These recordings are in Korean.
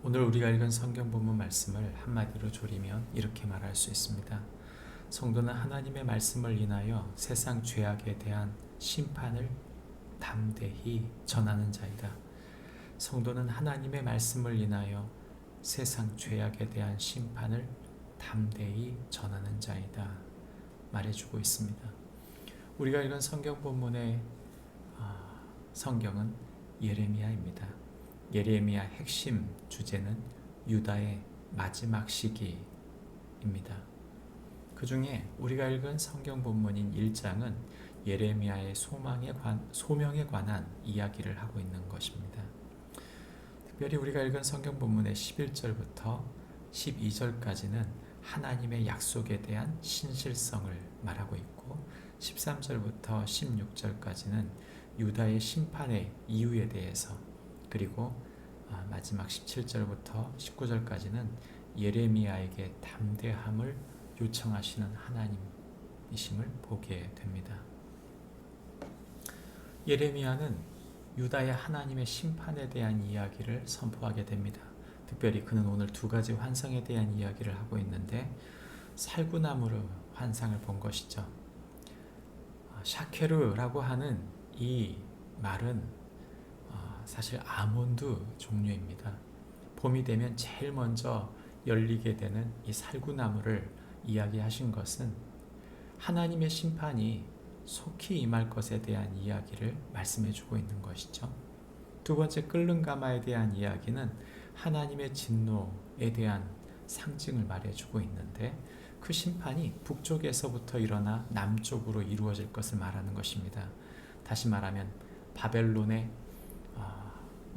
오늘 우리가 읽은 성경 본문 말씀을 한마디로 조리면 이렇게 말할 수 있습니다. 성도는 하나님의 말씀을 인하여 세상 죄악에 대한 심판을 담대히 전하는 자이다. 성도는 하나님의 말씀을 인하여 세상 죄악에 대한 심판을 담대히 전하는 자이다. 말해주고 있습니다. 우리가 읽은 성경 본문의 성경은 예레미야입니다. 예레미야 핵심 주제는 유다의 마지막 시기입니다. 그 중에 우리가 읽은 성경 본문인 1장은 예레미야의 소명에 관한 이야기를 하고 있는 것입니다. 특별히 우리가 읽은 성경 본문의 11절부터 12절까지는 하나님의 약속에 대한 신실성을 말하고 있고 13절부터 16절까지는 유다의 심판의 이유에 대해서, 그리고 마지막 17절부터 19절까지는 예레미야에게 담대함을 요청하시는 하나님이심을 보게 됩니다. 예레미야는 유다의 하나님의 심판에 대한 이야기를 선포하게 됩니다. 특별히 그는 오늘 두 가지 환상에 대한 이야기를 하고 있는데, 살구나무로 환상을 본 것이죠. 샤케르라고 하는 이 말은 사실 아몬드 종류입니다. 봄이 되면 제일 먼저 열리게 되는 이 살구나무를 이야기하신 것은 하나님의 심판이 속히 임할 것에 대한 이야기를 말씀해 주고 있는 것이죠. 두 번째 끌릉가마에 대한 이야기는 하나님의 진노에 대한 상징을 말해주고 있는데, 그 심판이 북쪽에서부터 일어나 남쪽으로 이루어질 것을 말하는 것입니다. 다시 말하면 바벨론의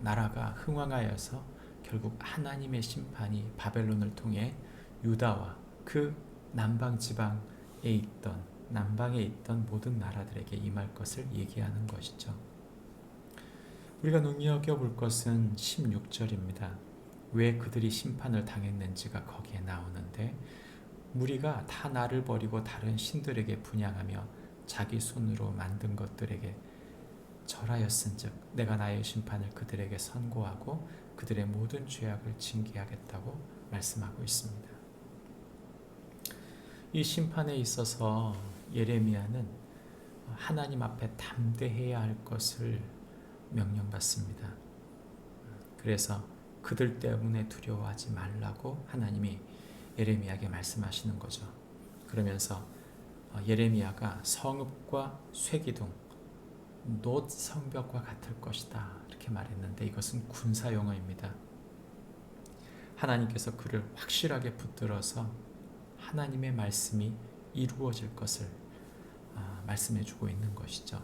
나라가 흥왕하여서 결국 하나님의 심판이 바벨론을 통해 유다와 그 남방에 있던 모든 나라들에게 임할 것을 얘기하는 것이죠. 우리가 눈여겨볼 것은 16절입니다. 왜 그들이 심판을 당했는지가 거기에 나오는데, 무리가 다 나를 버리고 다른 신들에게 분향하며 자기 손으로 만든 것들에게 절하였은즉 내가 나의 심판을 그들에게 선고하고 그들의 모든 죄악을 징계하겠다고 말씀하고 있습니다. 이 심판에 있어서 예레미야는 하나님 앞에 담대해야 할 것을 명령받습니다. 그래서 그들 때문에 두려워하지 말라고 하나님이 예레미야에게 말씀하시는 거죠. 그러면서 예레미야가 성읍과 쇠기둥, 놋 성벽과 같을 것이다 이렇게 말했는데, 이것은 군사 용어입니다. 하나님께서 그를 확실하게 붙들어서 하나님의 말씀이 이루어질 것을 말씀해 주고 있는 것이죠.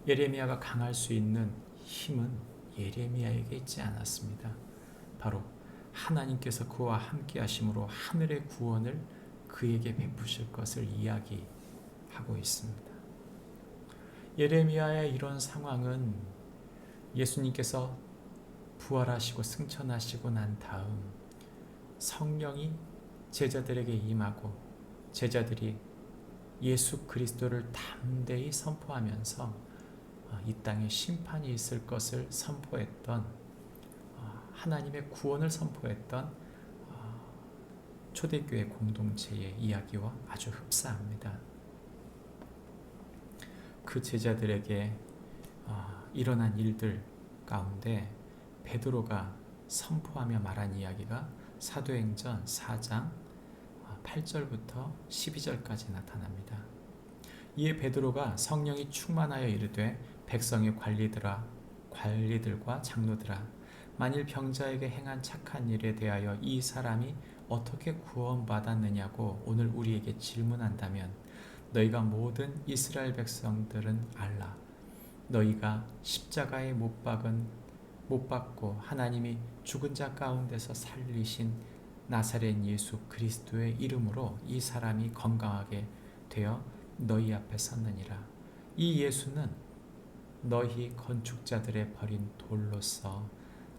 예레미야가 강할 수 있는 힘은 예레미야에게 있지 않았습니다. 바로 하나님께서 그와 함께 하심으로 하늘의 구원을 그에게 베푸실 것을 이야기하고 있습니다. 예레미야의 이런 상황은 예수님께서 부활하시고 승천하시고 난 다음 성령이 제자들에게 임하고 제자들이 예수 그리스도를 담대히 선포하면서 이 땅에 심판이 있을 것을 선포했던, 하나님의 구원을 선포했던 초대교회 공동체의 이야기와 아주 흡사합니다. 그 제자들에게 일어난 일들 가운데 베드로가 선포하며 말한 이야기가 사도행전 4장 8절부터 12절까지 나타납니다. 이에 베드로가 성령이 충만하여 이르되 백성의 관리들과 장로들아, 만일 병자에게 행한 착한 일에 대하여 이 사람이 어떻게 구원받았느냐고 오늘 우리에게 질문한다면 너희가 모든 이스라엘 백성들은 알라. 너희가 십자가에 못 박고 하나님이 죽은 자 가운데서 살리신 나사렛 예수 그리스도의 이름으로 이 사람이 건강하게 되어 너희 앞에 섰느니라. 이 예수는 너희 건축자들의 버린 돌로서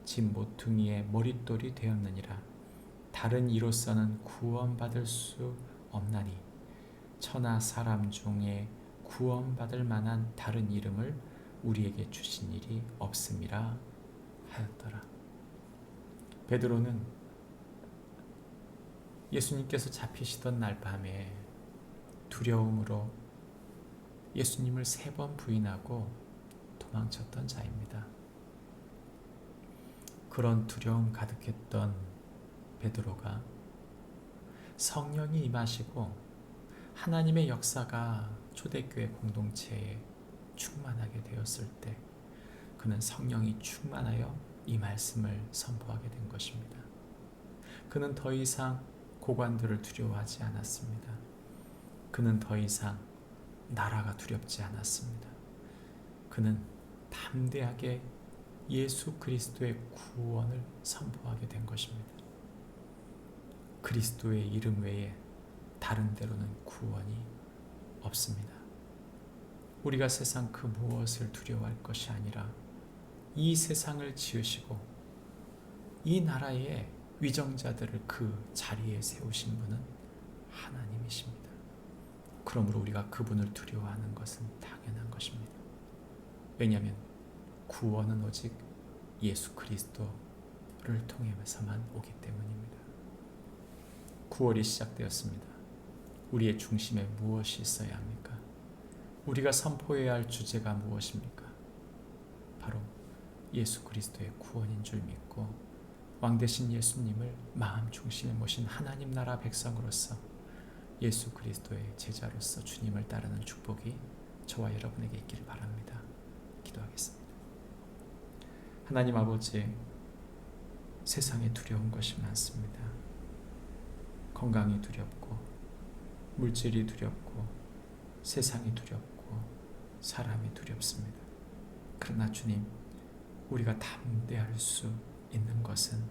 집 모퉁이의 머릿돌이 되었느니라. 다른 이로서는 구원받을 수 없나니 천하 사람 중에 구원받을 만한 다른 이름을 우리에게 주신 일이 없음이라 하였더라. 베드로는 예수님께서 잡히시던 날 밤에 두려움으로 예수님을 3번 부인하고 도망쳤던 자입니다. 그런 두려움 가득했던 베드로가 성령이 임하시고 하나님의 역사가 초대교회 공동체에 충만하게 되었을 때 그는 성령이 충만하여 이 말씀을 선포하게 된 것입니다. 그는 더 이상 고관들을 두려워하지 않았습니다. 그는 더 이상 나라가 두렵지 않았습니다. 그는 담대하게 예수 그리스도의 구원을 선포하게 된 것입니다. 그리스도의 이름 외에 다른 데로는 구원이 없습니다. 우리가 세상 그 무엇을 두려워할 것이 아니라 이 세상을 지으시고 이 나라의 위정자들을 그 자리에 세우신 분은 하나님이십니다. 그러므로 우리가 그분을 두려워하는 것은 당연한 것입니다. 왜냐하면 구원은 오직 예수 그리스도를 통해서만 오기 때문입니다. 9월이 시작되었습니다. 우리의 중심에 무엇이 있어야 합니까? 우리가 선포해야 할 주제가 무엇입니까? 바로 예수 그리스도의 구원인 줄 믿고 왕 되신 예수님을 마음 중심에 모신 하나님 나라 백성으로서 예수 그리스도의 제자로서 주님을 따르는 축복이 저와 여러분에게 있기를 바랍니다. 기도하겠습니다. 하나님 아버지, 세상에 두려운 것이 많습니다. 건강이 두렵고 물질이 두렵고 세상이 두렵고 사람이 두렵습니다. 그러나 주님, 우리가 담대할 수 있는 것은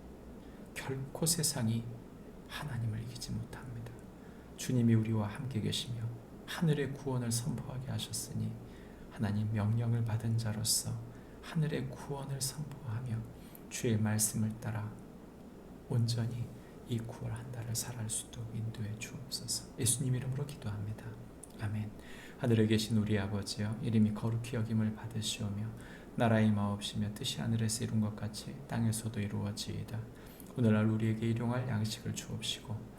결코 세상이 하나님을 이기지 못합니다. 주님이 우리와 함께 계시며 하늘의 구원을 선포하게 하셨으니 하나님 명령을 받은 자로서 하늘의 구원을 선포하며 주의 말씀을 따라 온전히 이 9월 한 달을 살아갈 수 있도록 인도해 주옵소서. 예수님 이름으로 기도합니다. 아멘. 하늘에 계신 우리 아버지여, 이름이 거룩히 여김을 받으시오며 나라의 마옵시며 뜻이 하늘에서 이룬 것 같이 땅에서도 이루어지이다. 오늘날 우리에게 일용할 양식을 주옵시고